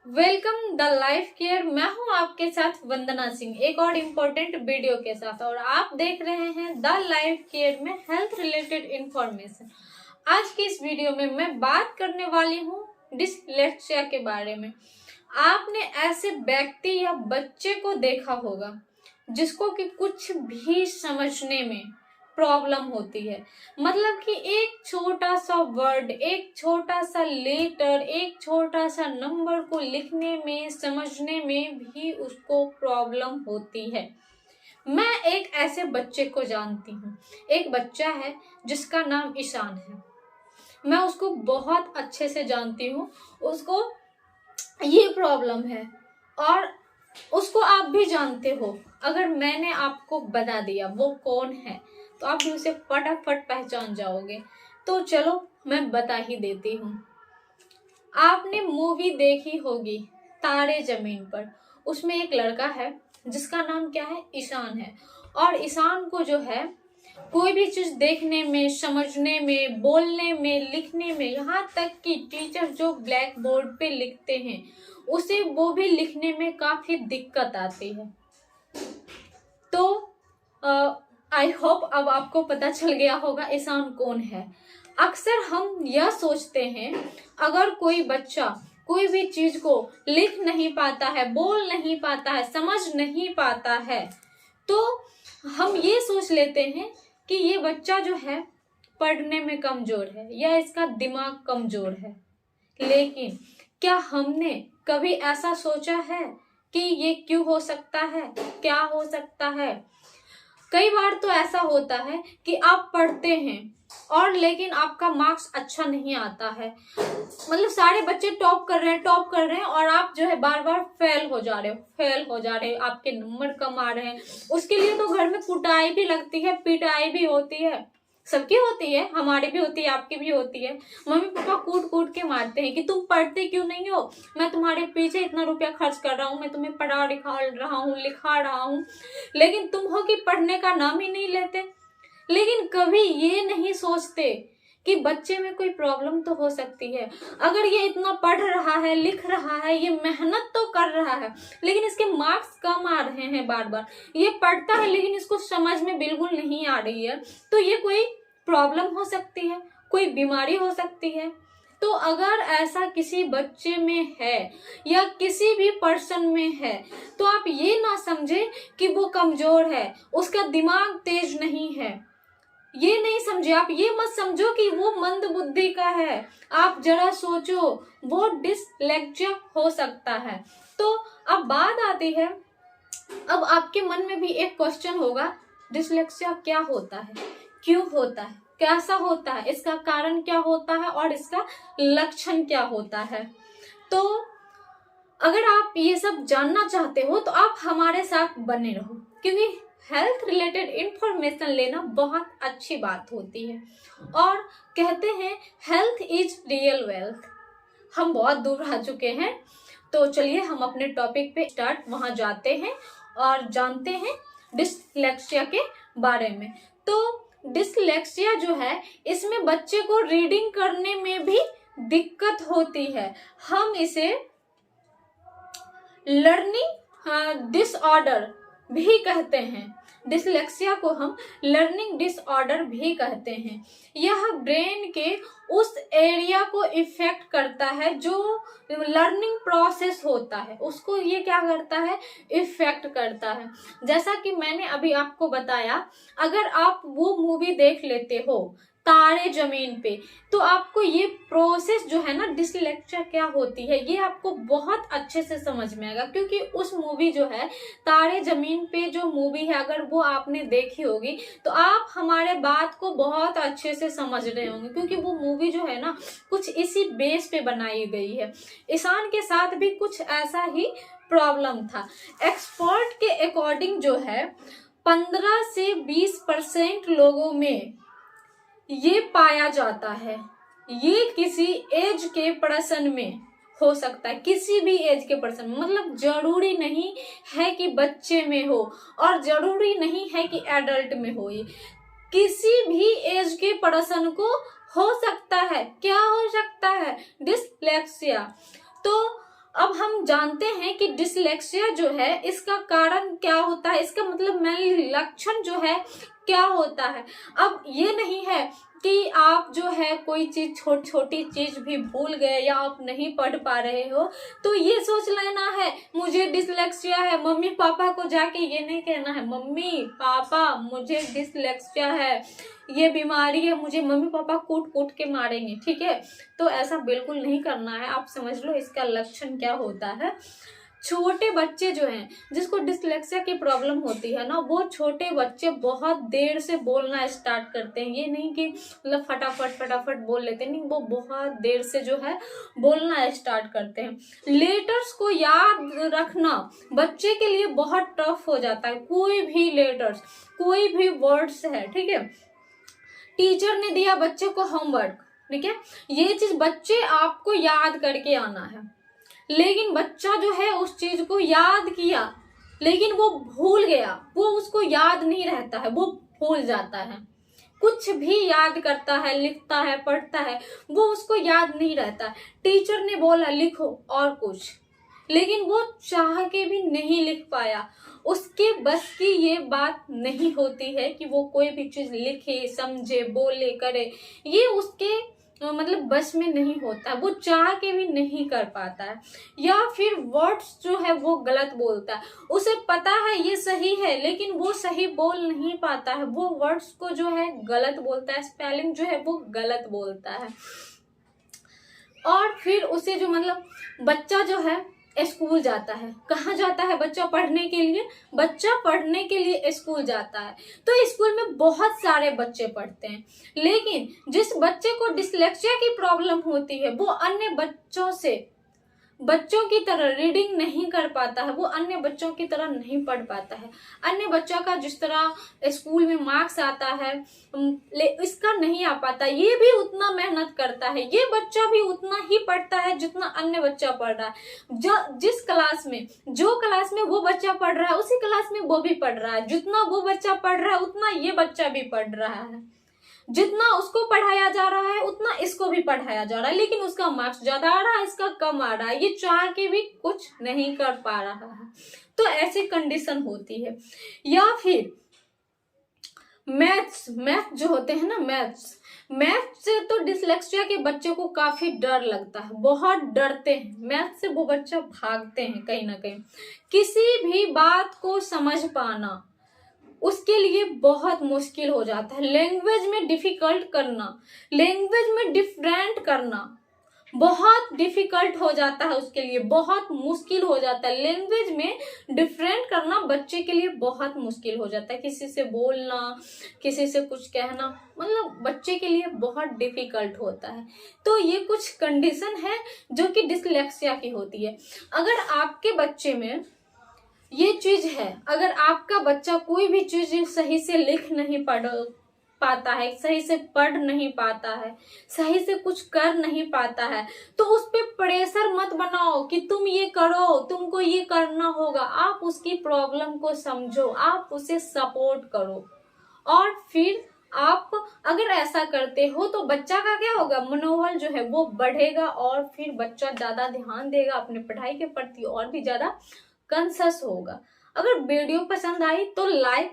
Welcome the life care. मैं हूं आपके साथ वंदना सिंह एक और इम्पोर्टेंट वीडियो के साथ, और आप देख रहे हैं द लाइफ केयर में हेल्थ रिलेटेड इंफॉर्मेशन। आज की इस वीडियो में मैं बात करने वाली हूं डिसलेक्सिया के बारे में। आपने ऐसे व्यक्ति या बच्चे को देखा होगा जिसको कि कुछ भी समझने में प्रॉब्लम होती है। मतलब कि एक छोटा सा वर्ड, एक छोटा सा लेटर, एक छोटा सा नंबर को लिखने में, समझने में भी उसको प्रॉब्लम होती है। मैं एक ऐसे बच्चे को जानती हूँ। एक बच्चा है जिसका नाम ईशान है। मैं उसको बहुत अच्छे से जानती हूँ। उसको ये प्रॉब्लम है और उसको आप भी जानते हो। अगर मैंने आपको बता दिया वो कौन है तो आप भी उसे फटाफट पहचान जाओगे। तो चलो मैं बता ही देती हूँ। आपने मूवी देखी होगी तारे जमीन पर। उसमें एक लड़का है जिसका नाम क्या है, ईशान है। और ईशान को जो है कोई भी चीज देखने में, समझने में, बोलने में, लिखने में, यहाँ तक कि टीचर जो ब्लैक बोर्ड पे लिखते हैं उसे वो भी लिखने में काफी दिक्कत आती है। तो आई होप अब आपको पता चल गया होगा ईशान कौन है। अक्सर हम यह सोचते हैं अगर कोई बच्चा कोई भी चीज को लिख नहीं पाता है, बोल नहीं पाता है, समझ नहीं पाता है, तो हम ये सोच लेते हैं कि ये बच्चा जो है पढ़ने में कमजोर है या इसका दिमाग कमजोर है। लेकिन क्या हमने कभी ऐसा सोचा है कि ये क्यों हो सकता है, क्या हो सकता है? कई बार तो ऐसा होता है कि आप पढ़ते हैं और लेकिन आपका मार्क्स अच्छा नहीं आता है। मतलब सारे बच्चे टॉप कर रहे हैं और आप जो है बार बार फेल हो जा रहे हो, आपके नंबर कम आ रहे हैं। उसके लिए तो घर में कुटाई भी लगती है, पिटाई भी होती है, सबकी होती है, हमारी भी होती है, आपकी भी होती है। मम्मी पापा कूट कूट के मारते हैं कि तुम पढ़ते क्यों नहीं हो, मैं तुम्हारे पीछे इतना रुपया खर्च कर रहा हूँ, मैं तुम्हें पढ़ा रहा हूँ, लिखा रहा हूँ, लेकिन तुम हो कि पढ़ने का नाम ही नहीं लेते। लेकिन कभी ये नहीं सोचते कि बच्चे में कोई प्रॉब्लम तो हो सकती है। अगर ये इतना पढ़ रहा है, लिख रहा है, ये मेहनत तो कर रहा है, लेकिन इसके मार्क्स कम आ रहे हैं बार बार, ये पढ़ता है लेकिन इसको समझ में बिल्कुल नहीं आ रही है, तो ये कोई प्रॉब्लम हो सकती है, कोई बीमारी हो सकती है। तो अगर ऐसा किसी बच्चे में है या किसी भी पर्सन में है तो आप ये ना समझे कि वो कमजोर है, उसका दिमाग तेज नहीं है। ये नहीं समझे, आप ये मत समझो कि वो मंद बुद्धि का है। आप जरा सोचो, वो डिसलेक्सिया हो सकता है। तो अब बात आती है, अब आपके मन में भी एक क्वेश्चन होगा, डिसलेक्सिया क्या होता है, क्यों होता है, कैसा होता है, इसका कारण क्या होता है और इसका लक्षण क्या होता है। तो अगर आप ये सब जानना चाहते हो तो आप हमारे साथ बने रहो, क्योंकि हेल्थ रिलेटेड इंफॉर्मेशन लेना बहुत अच्छी बात होती है। और कहते हैं हेल्थ इज रियल वेल्थ। हम बहुत दूर आ चुके हैं, तो चलिए हम अपने टॉपिक पे वहां जाते हैं और जानते हैं डिसलेक्सिया के बारे में। तो डिसलेक्सिया जो है, इसमें बच्चे को रीडिंग करने में भी दिक्कत होती है। हम इसे लर्निंग डिसऑर्डर भी कहते हैं। डिसलेक्सिया को हम लर्निंग डिसऑर्डर भी कहते हैं। यह ब्रेन के उस एरिया को इफेक्ट करता है जो लर्निंग प्रोसेस होता है, उसको ये क्या करता है, इफेक्ट करता है। जैसा कि मैंने अभी आपको बताया, अगर आप वो मूवी देख लेते हो तारे जमीन पे, तो आपको ये प्रोसेस जो है ना, डिसलेक्सिया क्या होती है, ये आपको बहुत अच्छे से समझ में आएगा। क्योंकि उस मूवी जो है तारे जमीन पे जो मूवी है, अगर वो आपने देखी होगी तो आप हमारे बात को बहुत अच्छे से समझ रहे होंगे, क्योंकि वो मूवी जो है ना कुछ इसी बेस पे बनाई गई है। ईशान के साथ भी कुछ ऐसा ही प्रॉब्लम था। एक्सपर्ट के अकॉर्डिंग जो है 15 से 20% लोगों में ये पाया जाता है। ये किसी एज के पर्सन में हो सकता है, किसी भी एज के पर्सन में। मतलब जरूरी नहीं है कि बच्चे में हो और जरूरी नहीं है कि एडल्ट में हो, ये किसी भी एज के पर्सन को हो सकता है। क्या हो सकता है, डिसलेक्सिया। तो अब हम जानते हैं कि डिसलेक्सिया जो है इसका कारण क्या होता है, इसका मतलब मेन लक्षण जो है क्या होता है। अब ये नहीं है कि आप जो है कोई चीज छोटी चीज भी भूल गए या आप नहीं पढ़ पा रहे हो तो ये सोच लेना है मुझे डिसलेक्सिया है। मम्मी पापा को जाके ये नहीं कहना है मम्मी पापा मुझे डिसलेक्सिया है, ये बीमारी है, मुझे मम्मी पापा कूट कूट के मारेंगे, ठीक है। तो ऐसा बिल्कुल नहीं करना है। आप समझ लो इसका लक्षण क्या होता है। छोटे बच्चे जो हैं जिसको डिसलेक्सिया की प्रॉब्लम होती है ना, वो छोटे बच्चे बहुत देर से बोलना स्टार्ट करते हैं। ये नहीं कि मतलब फटाफट बोल लेते, नहीं, वो बहुत देर से जो है बोलना स्टार्ट करते हैं। लेटर्स को याद रखना बच्चे के लिए बहुत टफ हो जाता है। कोई भी लेटर्स, कोई भी वर्ड्स है, ठीक है, टीचर ने दिया बच्चे को होमवर्क, ठीक है, ये चीज बच्चे आपको याद करके आना है, लेकिन बच्चा जो है उस चीज को याद किया लेकिन वो भूल गया, वो उसको याद नहीं रहता है, वो भूल जाता है। कुछ भी याद करता है, लिखता है, पढ़ता है, वो उसको याद नहीं रहता। टीचर ने बोला लिखो और कुछ, लेकिन वो चाह के भी नहीं लिख पाया। उसके बस की ये बात नहीं होती है कि वो कोई भी चीज लिखे, समझे, बोले, करे, ये उसके मतलब बस में नहीं होता है, वो चाह के भी नहीं कर पाता है। या फिर वर्ड्स जो है वो गलत बोलता है, उसे पता है ये सही है लेकिन वो सही बोल नहीं पाता है, वो वर्ड्स को जो है गलत बोलता है, स्पेलिंग जो है वो गलत बोलता है। और फिर उसे जो मतलब बच्चा जो है स्कूल जाता है, कहाँ जाता है बच्चा पढ़ने के लिए, बच्चा पढ़ने के लिए स्कूल जाता है। तो स्कूल में बहुत सारे बच्चे पढ़ते हैं, लेकिन जिस बच्चे को डिसलेक्सिया की प्रॉब्लम होती है वो अन्य बच्चों की तरह रीडिंग नहीं कर पाता है, वो अन्य बच्चों की तरह नहीं पढ़ पाता है। अन्य बच्चों का जिस तरह स्कूल में मार्क्स आता है इसका नहीं आ पाता। ये भी उतना मेहनत करता है, ये बच्चा भी उतना ही पढ़ता है जितना अन्य बच्चा पढ़ रहा है। जिस क्लास में, जो क्लास में वो बच्चा पढ़ रहा है उसी क्लास में वो भी पढ़ रहा है। जितना वो बच्चा पढ़ रहा है उतना ये बच्चा भी पढ़ रहा है। जितना उसको पढ़ाया जा रहा है उतना इसको भी पढ़ाया जा रहा है, लेकिन उसका मार्क्स ज्यादा आ रहा है, इसका कम आ रहा है। ये चाह के भी कुछ नहीं कर पा रहा है। तो ऐसी कंडीशन होती है। या फिर मैथ्स जो होते हैं ना, मैथ्स से तो डिसलेक्सिया के बच्चे को काफी डर लगता है, बहुत डरते हैं मैथ्स से, वो बच्चा भागते हैं कहीं ना कहीं। किसी भी बात को समझ पाना उसके लिए बहुत मुश्किल हो जाता है। लैंग्वेज में डिफिकल्ट करना, लैंग्वेज में डिफरेंट करना बहुत डिफिकल्ट हो जाता है उसके लिए, बहुत मुश्किल हो जाता है। लैंग्वेज में डिफरेंट करना बच्चे के लिए बहुत मुश्किल हो जाता है। किसी से बोलना, किसी से कुछ कहना, मतलब बच्चे के लिए बहुत डिफिकल्ट होता है। तो ये कुछ कंडीशन है जो कि डिसलेक्सिया की होती है। अगर आपके बच्चे में ये चीज है, अगर आपका बच्चा कोई भी चीज सही से लिख नहीं पाता है, सही से पढ़ नहीं पाता है, सही से कुछ कर नहीं पाता है, तो उस पे प्रेशर मत बनाओ कि तुम ये करो, तुमको ये करना होगा। आप उसकी प्रॉब्लम को समझो, आप उसे सपोर्ट करो, और फिर आप अगर ऐसा करते हो तो बच्चा का क्या होगा, मनोबल जो है वो बढ़ेगा, और फिर बच्चा ज्यादा ध्यान देगा अपने पढ़ाई के प्रति और भी ज्यादा कॉन्शियस होगा। अगर वीडियो पसंद आई तो लाइक